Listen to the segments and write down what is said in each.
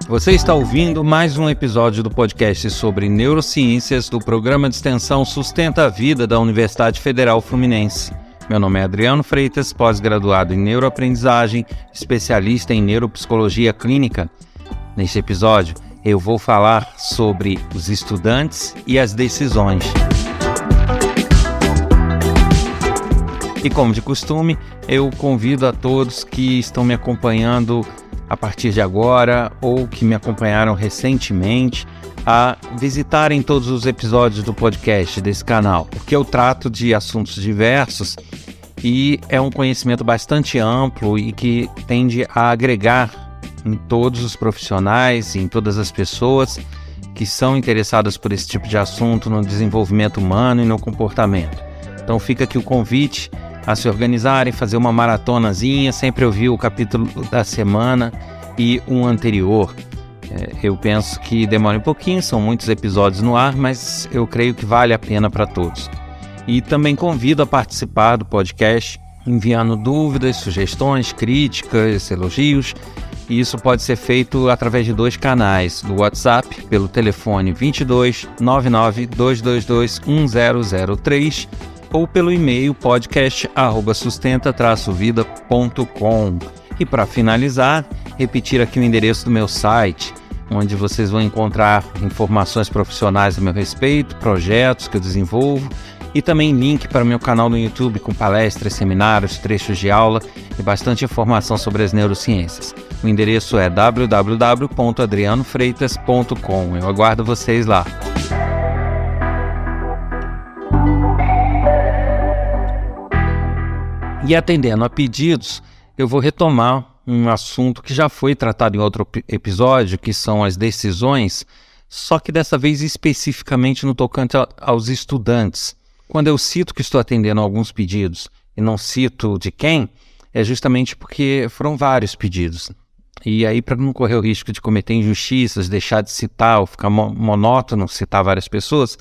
Você está ouvindo mais um episódio do podcast sobre neurociências do programa de extensão Sustenta a Vida da Universidade Federal Fluminense. Meu nome é Adriano Freitas, pós-graduado em neuroaprendizagem, especialista em neuropsicologia clínica. Neste episódio, eu vou falar sobre os estudantes e as decisões. E como de costume, eu convido a todos que estão me acompanhando a partir de agora ou que me acompanharam recentemente a visitarem todos os episódios do podcast desse canal, porque eu trato de assuntos diversos e é um conhecimento bastante amplo e que tende a agregar em todos os profissionais e em todas as pessoas que são interessadas por esse tipo de assunto no desenvolvimento humano e no comportamento. Então fica aqui o convite a se organizarem, fazer uma maratonazinha, sempre ouvir o capítulo da semana e um anterior. Eu penso que demora um pouquinho, são muitos episódios no ar, mas eu creio que vale a pena para todos. E também convido a participar do podcast, enviando dúvidas, sugestões, críticas, elogios. E isso pode ser feito através de 2 canais, do WhatsApp, pelo telefone 22 99 222 1003, ou pelo e-mail podcast@sustenta-vida.com. E para finalizar, repetir aqui o endereço do meu site, onde vocês vão encontrar informações profissionais a meu respeito, projetos que eu desenvolvo e também link para o meu canal no YouTube com palestras, seminários, trechos de aula e bastante informação sobre as neurociências. O endereço é www.adrianofreitas.com. Eu aguardo vocês lá. E atendendo a pedidos, eu vou retomar um assunto que já foi tratado em outro episódio, que são as decisões, só que dessa vez especificamente no tocante aos estudantes. Quando eu cito que estou atendendo a alguns pedidos e não cito de quem, é justamente porque foram vários pedidos. E aí, para não correr o risco de cometer injustiças, deixar de citar ou ficar monótono citar várias pessoas,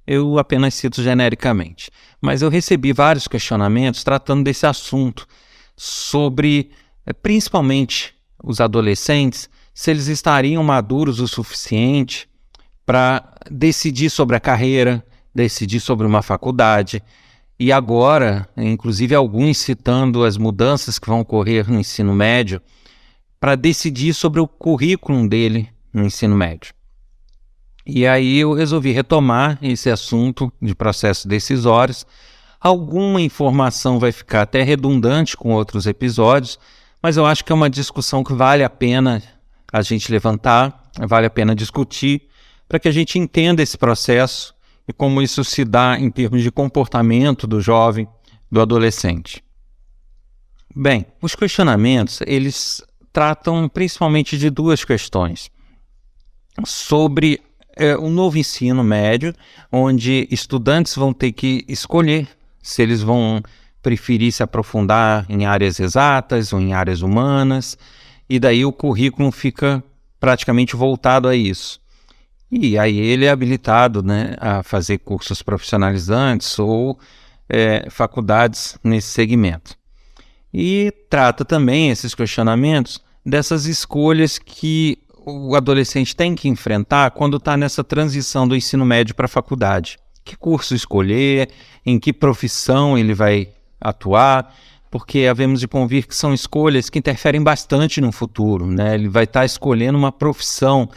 eu apenas cito genericamente. Mas eu recebi vários questionamentos tratando desse assunto, sobre, principalmente, os adolescentes, se eles estariam maduros o suficiente para decidir sobre a carreira, decidir sobre uma faculdade. E agora, inclusive alguns citando as mudanças que vão ocorrer no ensino médio, para decidir sobre o currículo dele no ensino médio. E aí eu resolvi retomar esse assunto de processos decisórios. Alguma informação vai ficar até redundante com outros episódios, mas eu acho que é uma discussão que vale a pena a gente levantar, vale a pena discutir, para que a gente entenda esse processo e como isso se dá em termos de comportamento do jovem, do adolescente. Bem, os questionamentos, eles tratam principalmente de 2 questões. Sobre o novo ensino médio, onde estudantes vão ter que escolher se eles vão preferir se aprofundar em áreas exatas ou em áreas humanas, e daí o currículo fica praticamente voltado a isso. E aí ele é habilitado, a fazer cursos profissionalizantes ou faculdades nesse segmento. E trata também esses questionamentos dessas escolhas que o adolescente tem que enfrentar quando está nessa transição do ensino médio para a faculdade. Que curso escolher, em que profissão ele vai atuar, porque havemos de convir que são escolhas que interferem bastante no futuro, Ele vai estar escolhendo uma profissão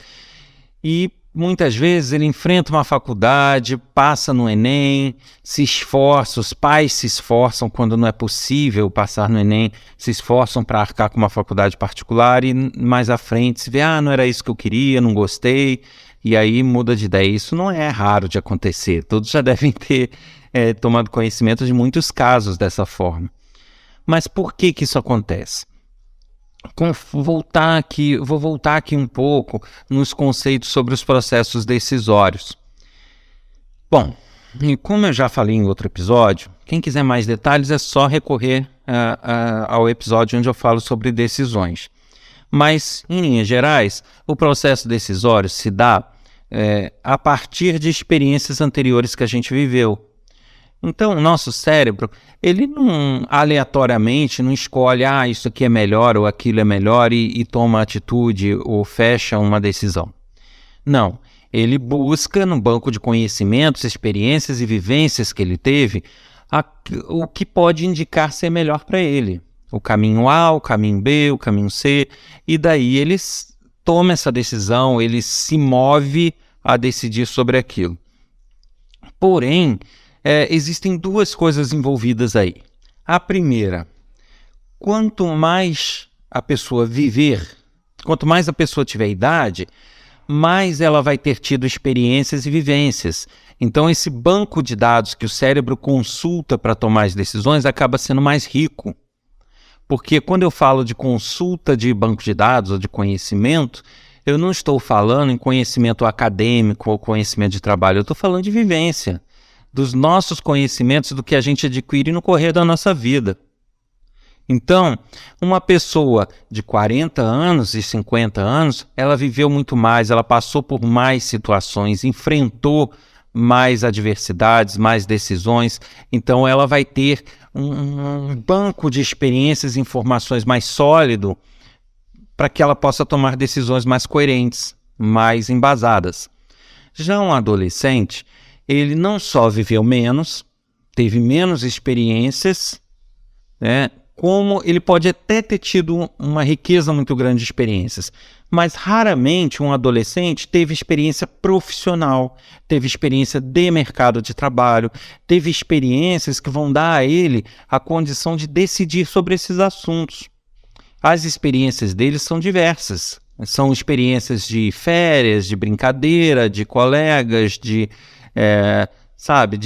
e muitas vezes ele enfrenta uma faculdade, passa no Enem, se esforça, os pais se esforçam quando não é possível passar no Enem, se esforçam para arcar com uma faculdade particular e mais à frente se vê, não era isso que eu queria, não gostei, e aí muda de ideia. Isso não é raro de acontecer, todos já devem ter tomado conhecimento de muitos casos dessa forma. Mas por que isso acontece? Vou voltar aqui um pouco nos conceitos sobre os processos decisórios. Bom, e como eu já falei em outro episódio, quem quiser mais detalhes é só recorrer ao episódio onde eu falo sobre decisões. Mas, em linhas gerais, o processo decisório se dá a partir de experiências anteriores que a gente viveu. Então, o nosso cérebro, ele não aleatoriamente não escolhe, isso aqui é melhor ou aquilo é melhor e toma atitude ou fecha uma decisão. Não, ele busca no banco de conhecimentos, experiências e vivências que ele teve, o que pode indicar ser melhor para ele. O caminho A, o caminho B, o caminho C, e daí ele toma essa decisão, ele se move a decidir sobre aquilo. Porém, existem duas coisas envolvidas aí. A primeira, quanto mais a pessoa viver, quanto mais a pessoa tiver idade, mais ela vai ter tido experiências e vivências. Então, esse banco de dados que o cérebro consulta para tomar as decisões acaba sendo mais rico. Porque quando eu falo de consulta de banco de dados ou de conhecimento, eu não estou falando em conhecimento acadêmico ou conhecimento de trabalho, eu estou falando de vivência, dos nossos conhecimentos, do que a gente adquire no correr da nossa vida. Então, uma pessoa de 40 anos e 50 anos, ela viveu muito mais, ela passou por mais situações, enfrentou mais adversidades, mais decisões, então ela vai ter um banco de experiências e informações mais sólido para que ela possa tomar decisões mais coerentes, mais embasadas. Já um adolescente, ele não só viveu menos, teve menos experiências, né? Como ele pode até ter tido uma riqueza muito grande de experiências, mas raramente um adolescente teve experiência profissional, teve experiência de mercado de trabalho, teve experiências que vão dar a ele a condição de decidir sobre esses assuntos. As experiências dele são diversas, são experiências de férias, de brincadeira, de colegas, de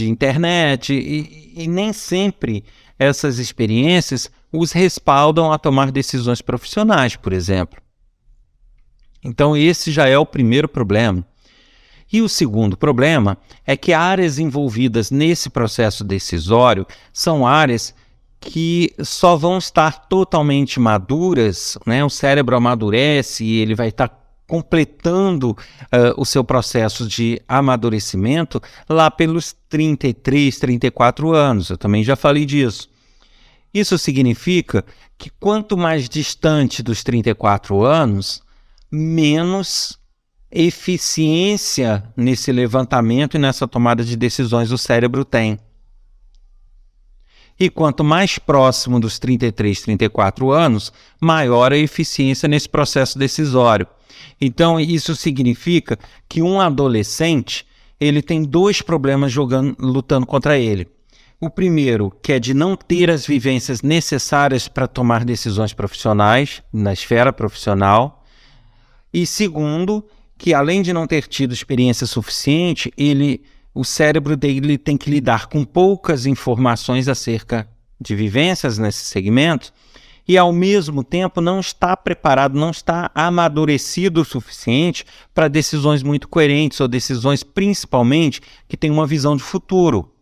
internet, e nem sempre essas experiências os respaldam a tomar decisões profissionais, por exemplo. Então, esse já é o primeiro problema. E o segundo problema é que áreas envolvidas nesse processo decisório são áreas que só vão estar totalmente maduras, né? O cérebro amadurece e ele vai estar completando o seu processo de amadurecimento lá pelos 33, 34 anos. Eu também já falei disso. Isso significa que quanto mais distante dos 34 anos, menos eficiência nesse levantamento e nessa tomada de decisões o cérebro tem. E quanto mais próximo dos 33, 34 anos, maior a eficiência nesse processo decisório. Então, isso significa que um adolescente, ele tem dois problemas lutando contra ele. O primeiro, que é de não ter as vivências necessárias para tomar decisões profissionais, na esfera profissional. E segundo, que além de não ter tido experiência suficiente, o cérebro dele tem que lidar com poucas informações acerca de vivências nesse segmento e, ao mesmo tempo, não está preparado, não está amadurecido o suficiente para decisões muito coerentes ou decisões, principalmente, que têm uma visão de futuro.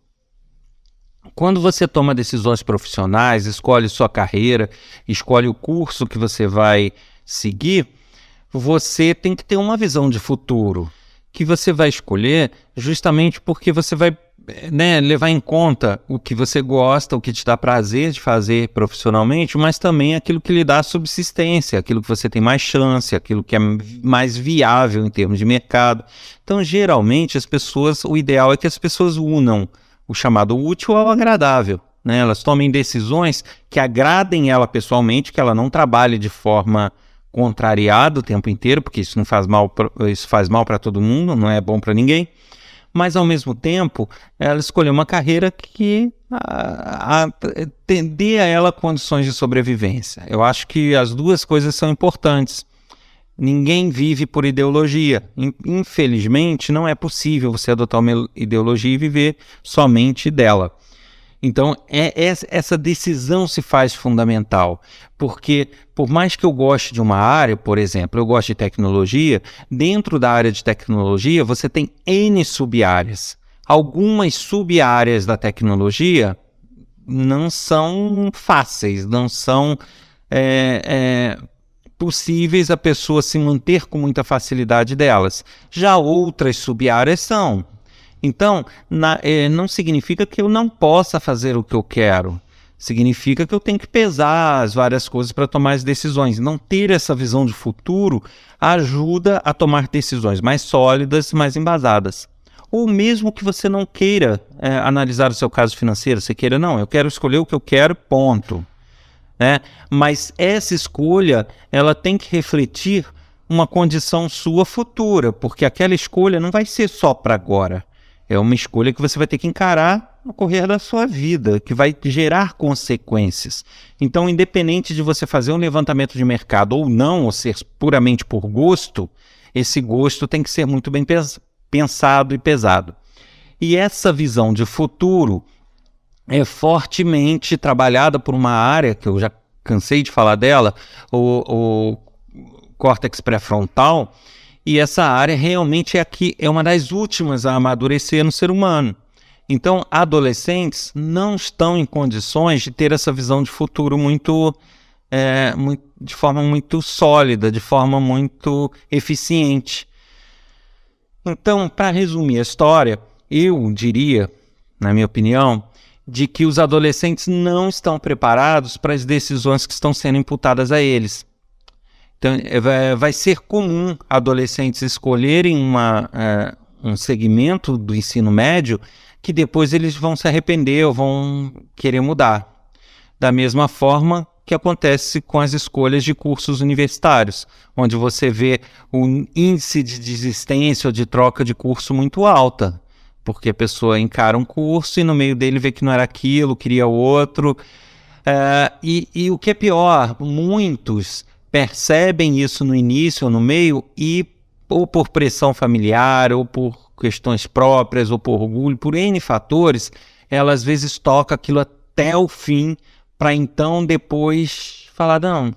Quando você toma decisões profissionais, escolhe sua carreira, escolhe o curso que você vai seguir, você tem que ter uma visão de futuro, que você vai escolher justamente porque você vai levar em conta o que você gosta, o que te dá prazer de fazer profissionalmente, mas também aquilo que lhe dá subsistência, aquilo que você tem mais chance, aquilo que é mais viável em termos de mercado. Então, geralmente, o ideal é que as pessoas unam o chamado útil ao agradável, né? Elas tomem decisões que agradem ela pessoalmente, que ela não trabalhe de forma contrariada o tempo inteiro, porque isso faz mal para todo mundo, não é bom para ninguém, mas ao mesmo tempo ela escolheu uma carreira que dê a ela condições de sobrevivência. Eu acho que as duas coisas são importantes. Ninguém vive por ideologia. Infelizmente, não é possível você adotar uma ideologia e viver somente dela. Então, essa decisão se faz fundamental, porque por mais que eu goste de uma área, por exemplo, eu gosto de tecnologia, dentro da área de tecnologia você tem N sub-áreas. Algumas sub-áreas da tecnologia não são fáceis, não são possíveis a pessoa se manter com muita facilidade delas. Já outras sub-áreas são. Então, não significa que eu não possa fazer o que eu quero. Significa que eu tenho que pesar as várias coisas para tomar as decisões. Não ter essa visão de futuro ajuda a tomar decisões mais sólidas, mais embasadas. Ou mesmo que você não queira analisar o seu caso financeiro, você queira, não, eu quero escolher o que eu quero, ponto. Né? Mas essa escolha, ela tem que refletir uma condição sua futura, porque aquela escolha não vai ser só para agora. É uma escolha que você vai ter que encarar no correr da sua vida, que vai gerar consequências. Então, independente de você fazer um levantamento de mercado ou não, ou ser puramente por gosto, esse gosto tem que ser muito bem pensado e pesado. E essa visão de futuro é fortemente trabalhada por uma área, que eu já cansei de falar dela, o córtex pré-frontal, e essa área realmente é uma das últimas a amadurecer no ser humano. Então, adolescentes não estão em condições de ter essa visão de futuro de forma muito sólida, de forma muito eficiente. Então, para resumir a história, eu diria, na minha opinião, de que os adolescentes não estão preparados para as decisões que estão sendo imputadas a eles. Então, vai ser comum adolescentes escolherem um segmento do ensino médio que depois eles vão se arrepender ou vão querer mudar. Da mesma forma que acontece com as escolhas de cursos universitários, onde você vê um índice de desistência ou de troca de curso muito alta, porque a pessoa encara um curso e no meio dele vê que não era aquilo, queria outro. E o que é pior, muitos percebem isso no início ou no meio e, ou por pressão familiar, ou por questões próprias, ou por orgulho, por N fatores, ela às vezes toca aquilo até o fim, para então depois falar, não,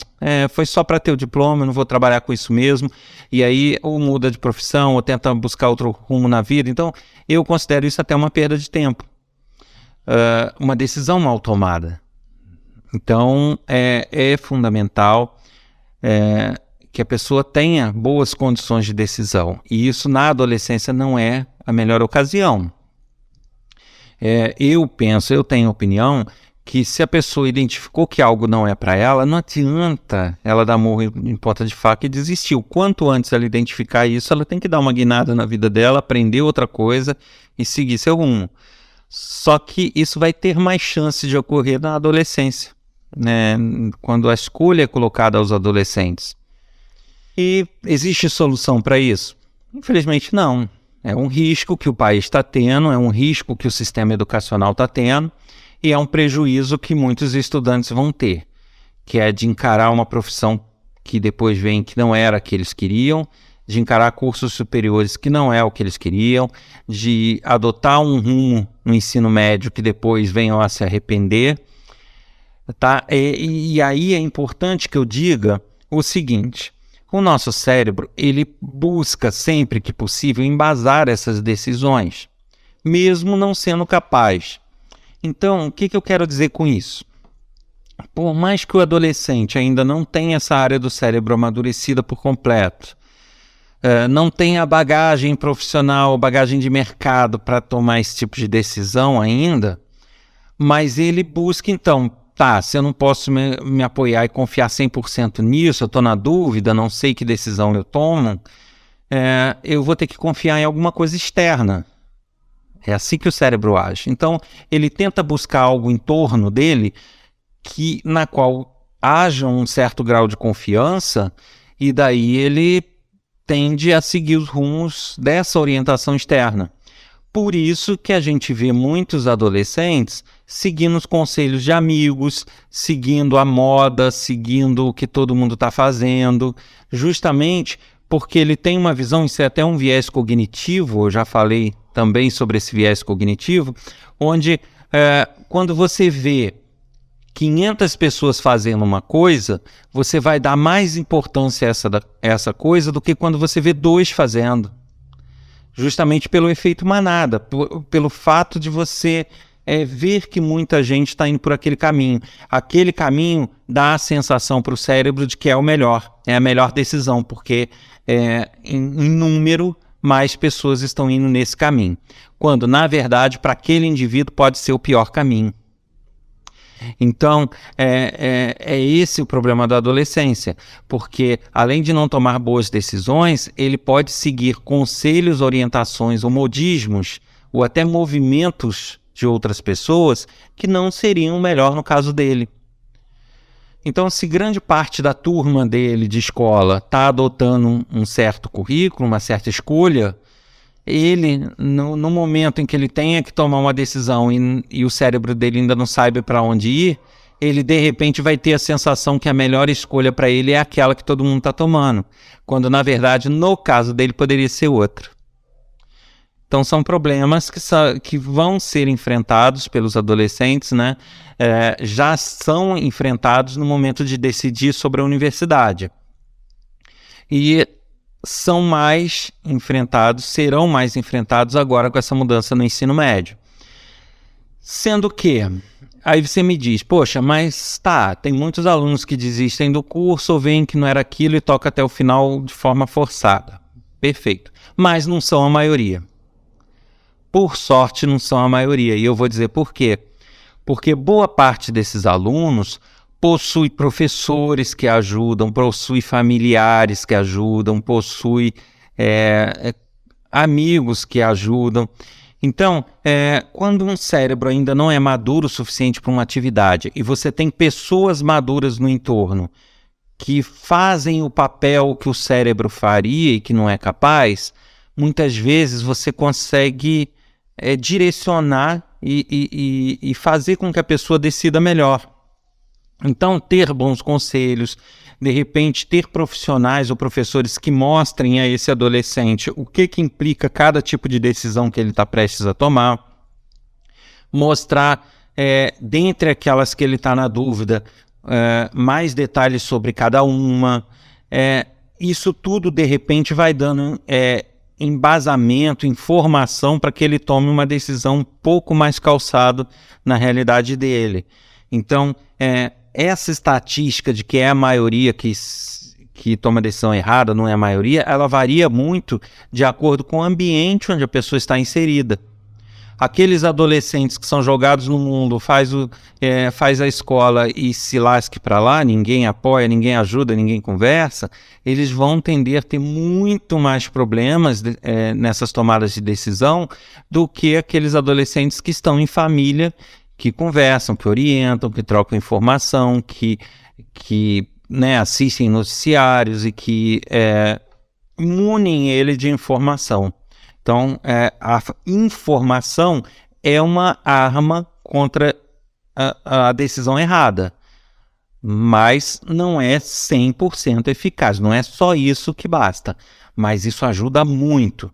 foi só para ter o diploma, eu não vou trabalhar com isso mesmo, e aí ou muda de profissão, ou tenta buscar outro rumo na vida. Então, eu considero isso até uma perda de tempo, uma decisão mal tomada. Então, é fundamental que a pessoa tenha boas condições de decisão. E isso na adolescência não é a melhor ocasião. Eu tenho opinião que se a pessoa identificou que algo não é para ela, não adianta ela dar murro em ponta de faca e desistir. O quanto antes ela identificar isso, ela tem que dar uma guinada na vida dela, aprender outra coisa e seguir seu rumo. Só que isso vai ter mais chance de ocorrer na adolescência, né? Quando a escolha é colocada aos adolescentes. E existe solução para isso? Infelizmente não. É um risco que o país está tendo, é um risco que o sistema educacional está tendo e é um prejuízo que muitos estudantes vão ter, que é de encarar uma profissão que depois vem que não era a que eles queriam, de encarar cursos superiores que não é o que eles queriam, de adotar um rumo no ensino médio que depois venham a se arrepender. Tá? E aí é importante que eu diga o seguinte: o nosso cérebro, ele busca sempre que possível embasar essas decisões, mesmo não sendo capaz. Então, o que eu quero dizer com isso? Por mais que o adolescente ainda não tenha essa área do cérebro amadurecida por completo, não tenha bagagem profissional, bagagem de mercado para tomar esse tipo de decisão ainda, mas ele busca então, se eu não posso me apoiar e confiar 100% nisso, eu estou na dúvida, não sei que decisão eu tomo, eu vou ter que confiar em alguma coisa externa. É assim que o cérebro age. Então, ele tenta buscar algo em torno dele na qual haja um certo grau de confiança, e daí ele tende a seguir os rumos dessa orientação externa. Por isso que a gente vê muitos adolescentes seguindo os conselhos de amigos, seguindo a moda, seguindo o que todo mundo está fazendo, justamente porque ele tem uma visão, isso é até um viés cognitivo, eu já falei também sobre esse viés cognitivo, onde quando você vê 500 pessoas fazendo uma coisa, você vai dar mais importância a essa coisa do que quando você vê 2 fazendo. Justamente pelo efeito manada, pelo fato de você ver que muita gente está indo por aquele caminho. Aquele caminho dá a sensação para o cérebro de que é o melhor, é a melhor decisão, porque em número mais pessoas estão indo nesse caminho, quando, na verdade, para aquele indivíduo pode ser o pior caminho. Então, é esse o problema da adolescência, porque além de não tomar boas decisões, ele pode seguir conselhos, orientações ou modismos, ou até movimentos de outras pessoas que não seriam melhor no caso dele. Então, se grande parte da turma dele de escola está adotando um certo currículo, uma certa escolha, ele, no momento em que ele tenha que tomar uma decisão e o cérebro dele ainda não sabe para onde ir, ele de repente vai ter a sensação que a melhor escolha para ele é aquela que todo mundo está tomando, quando na verdade no caso dele poderia ser outra. Então são problemas que vão ser enfrentados pelos adolescentes, né? Já são enfrentados no momento de decidir sobre a universidade. E serão mais enfrentados agora com essa mudança no ensino médio. Sendo que, aí você me diz, poxa, mas tem muitos alunos que desistem do curso ou veem que não era aquilo e toca até o final de forma forçada. Perfeito. Mas não são a maioria. Por sorte, não são a maioria. E eu vou dizer por quê. Porque boa parte desses alunos possui professores que ajudam, possui familiares que ajudam, possui amigos que ajudam. Então, quando um cérebro ainda não é maduro o suficiente para uma atividade e você tem pessoas maduras no entorno que fazem o papel que o cérebro faria e que não é capaz, muitas vezes você consegue direcionar e fazer com que a pessoa decida melhor. Então, ter bons conselhos, de repente ter profissionais ou professores que mostrem a esse adolescente o que implica cada tipo de decisão que ele está prestes a tomar, mostrar, dentre aquelas que ele está na dúvida, mais detalhes sobre cada uma. Isso tudo, de repente, vai dando embasamento, informação para que ele tome uma decisão um pouco mais calçada na realidade dele. Então, essa estatística de que é a maioria que toma a decisão errada, não é a maioria, ela varia muito de acordo com o ambiente onde a pessoa está inserida. Aqueles adolescentes que são jogados no mundo, faz a escola e se lasque para lá, ninguém apoia, ninguém ajuda, ninguém conversa, eles vão tender a ter muito mais problemas nessas tomadas de decisão do que aqueles adolescentes que estão em família, que conversam, que orientam, que trocam informação, que assistem noticiários e que munem ele de informação. Então, a informação é uma arma contra a decisão errada, mas não é 100% eficaz, não é só isso que basta, mas isso ajuda muito.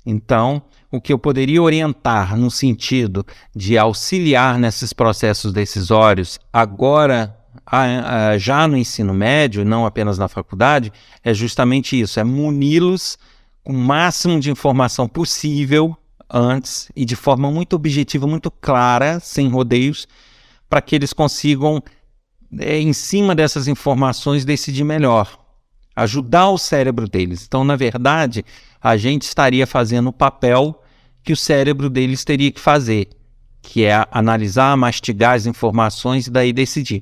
Então, o que eu poderia orientar no sentido de auxiliar nesses processos decisórios agora, já no ensino médio, não apenas na faculdade, é justamente isso, é muni-los com o máximo de informação possível antes e de forma muito objetiva, muito clara, sem rodeios, para que eles consigam, em cima dessas informações, decidir melhor, ajudar o cérebro deles. Então, na verdade, a gente estaria fazendo o papel que o cérebro deles teria que fazer, que é analisar, mastigar as informações e daí decidir.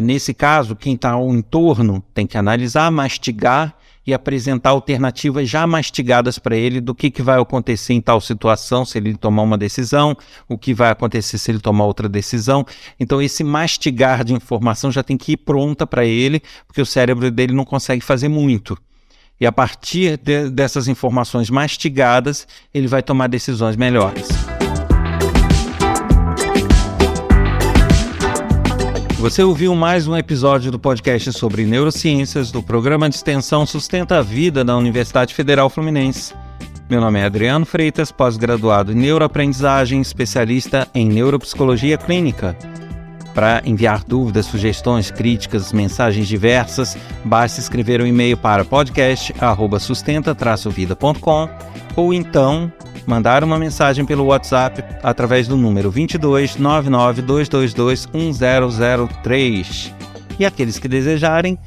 Nesse caso, quem está ao entorno tem que analisar, mastigar e apresentar alternativas já mastigadas para ele do que vai acontecer em tal situação se ele tomar uma decisão, o que vai acontecer se ele tomar outra decisão. Então esse mastigar de informação já tem que ir pronta para ele, porque o cérebro dele não consegue fazer muito. E a partir dessas informações mastigadas, ele vai tomar decisões melhores. Você ouviu mais um episódio do podcast sobre neurociências do programa de extensão Sustenta a Vida da Universidade Federal Fluminense. Meu nome é Adriano Freitas, pós-graduado em neuroaprendizagem, especialista em neuropsicologia clínica. Para enviar dúvidas, sugestões, críticas, mensagens diversas, basta escrever um e-mail para podcast@sustenta-vida.com ou então mandar uma mensagem pelo WhatsApp através do número 22 99 222 1003. E aqueles que desejarem,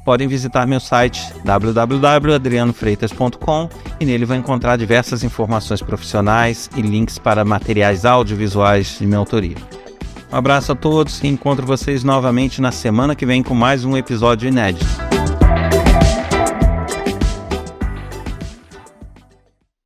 podem visitar meu site www.adrianofreitas.com e nele vão encontrar diversas informações profissionais e links para materiais audiovisuais de minha autoria. Um abraço a todos e encontro vocês novamente na semana que vem com mais um episódio inédito.